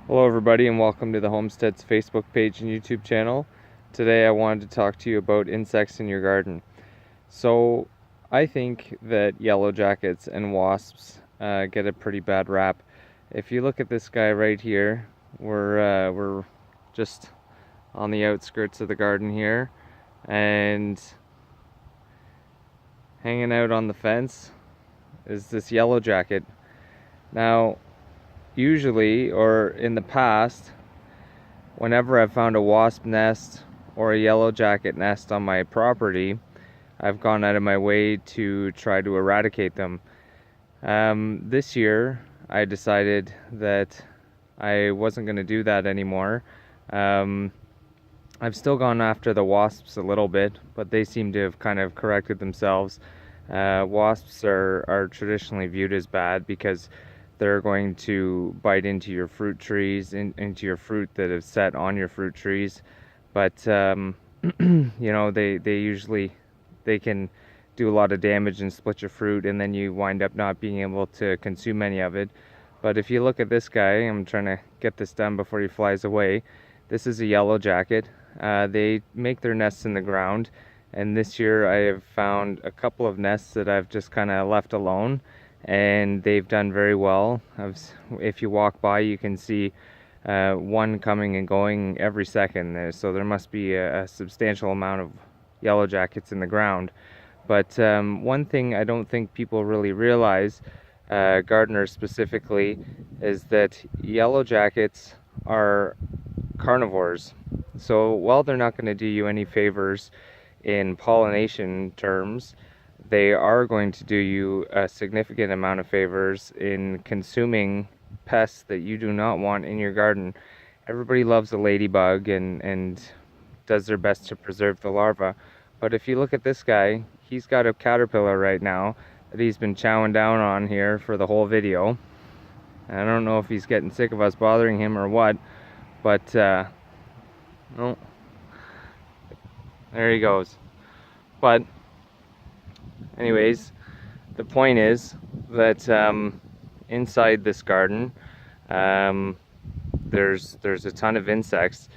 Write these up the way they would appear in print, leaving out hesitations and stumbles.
Hello everybody and welcome to the Homestead's Facebook page and YouTube channel. Today I wanted to talk to you about insects in your garden. So I think that yellow jackets and wasps get a pretty bad rap. If you look at this guy right here, we're just on the outskirts of the garden here, and hanging out on the fence is this yellow jacket. Now, usually, or in the past, whenever I've found a wasp nest or a yellow jacket nest on my property, I've gone out of my way to try to eradicate them. This year, I decided that I wasn't going to do that anymore. I've still gone after the wasps a little bit, but they seem to have kind of corrected themselves. Wasps are traditionally viewed as bad because they're going to bite into your fruit trees, into your fruit that is set on your fruit trees. But you know, they can do a lot of damage and split your fruit, and then you wind up not being able to consume any of it. But if you look at this guy, I'm trying to get this done before he flies away. This is a yellow jacket. They make their nests in the ground, and this year I have found a couple of nests that I've just kind of left alone, and they've done very well. If you walk by, you can see one coming and going every second, so there must be a substantial amount of yellow jackets in the ground. But one thing I don't think people really realize, gardeners specifically, is that yellow jackets are carnivores. So while they're not going to do you any favors in pollination terms, they are going to do you a significant amount of favors in consuming pests that you do not want in your garden. Everybody loves a ladybug and does their best to preserve the larva. But if you look at this guy, he's got a caterpillar right now that he's been chowing down on here for the whole video. I don't know if he's getting sick of us bothering him or what, but oh, there he goes. But anyways, the point is that inside this garden, there's a ton of insects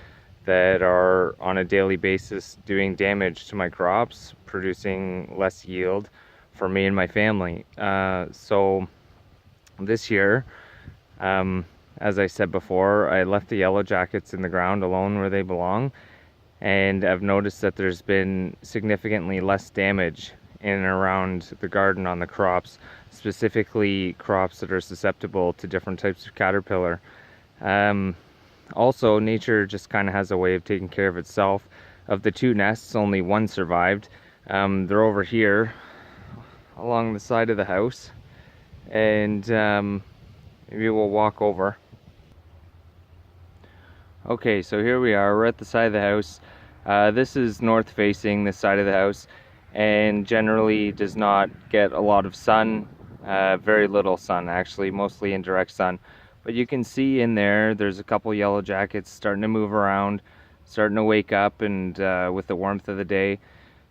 that are on a daily basis doing damage to my crops, producing less yield for me and my family. So this year, as I said before, I left the yellow jackets in the ground alone where they belong, and I've noticed that there's been significantly less damage in and around the garden on the crops, specifically crops that are susceptible to different types of caterpillar. Also, nature just kind of has a way of taking care of itself. Of the two nests, only one survived. They're over here along the side of the house, and maybe we'll walk over. Okay, so here we are. We're at the side of the house. This is north facing, this side of the house, and generally does not get a lot of sun, very little sun actually, mostly indirect sun. But you can see in there's a couple yellow jackets starting to move around, starting to wake up, and with the warmth of the day.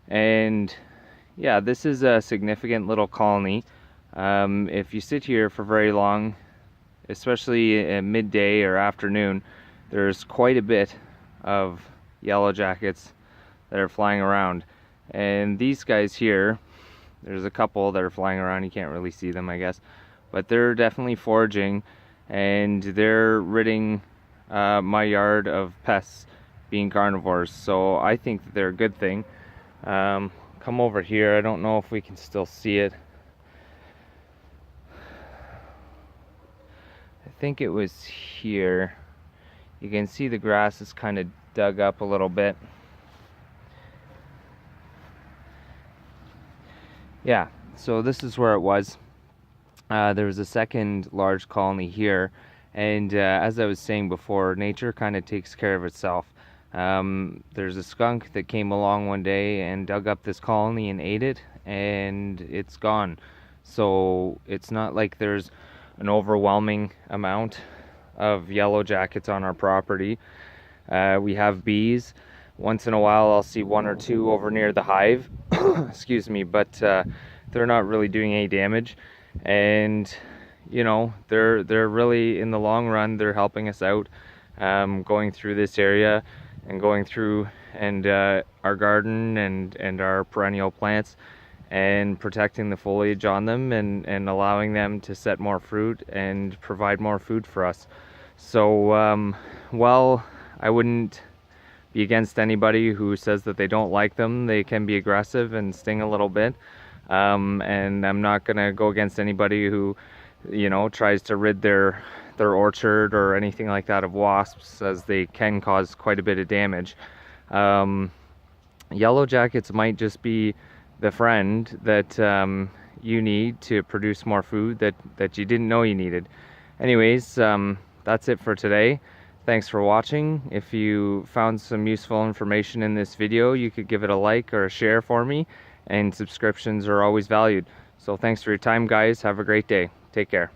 And yeah, this is a significant little colony. If you sit here for very long, especially at midday or afternoon, there's quite a bit of yellow jackets that are flying around. And these guys here, there's a couple that are flying around. You can't really see them, I guess, but they're definitely foraging, and they're ridding my yard of pests, being carnivores. So I think that they're a good thing. Come over here. I don't know if we can still see it. I think it was here. You can see the grass is kind of dug up a little bit. Yeah, so this is where it was. There was a second large colony here, and as I was saying before, nature kind of takes care of itself. There's a skunk that came along one day and dug up this colony and ate it, and it's gone. So it's not like there's an overwhelming amount of yellow jackets on our property. We have bees. Once in a while I'll see one or two over near the hive, excuse me, but they're not really doing any damage. And you know, they're really, in the long run, they're helping us out, going through this area and going through and our garden and our perennial plants, and protecting the foliage on them, and allowing them to set more fruit and provide more food for us. So well, I wouldn't be against anybody who says that they don't like them. They can be aggressive and sting a little bit, and I'm not gonna go against anybody who, you know, tries to rid their orchard or anything like that of wasps, as they can cause quite a bit of damage. Yellow jackets might just be the friend that you need to produce more food that you didn't know you needed. Anyways, that's it for today. Thanks for watching. If you found some useful information in this video, you could give it a like or a share for me, and subscriptions are always valued. So thanks for your time, guys. Have a great day. Take care.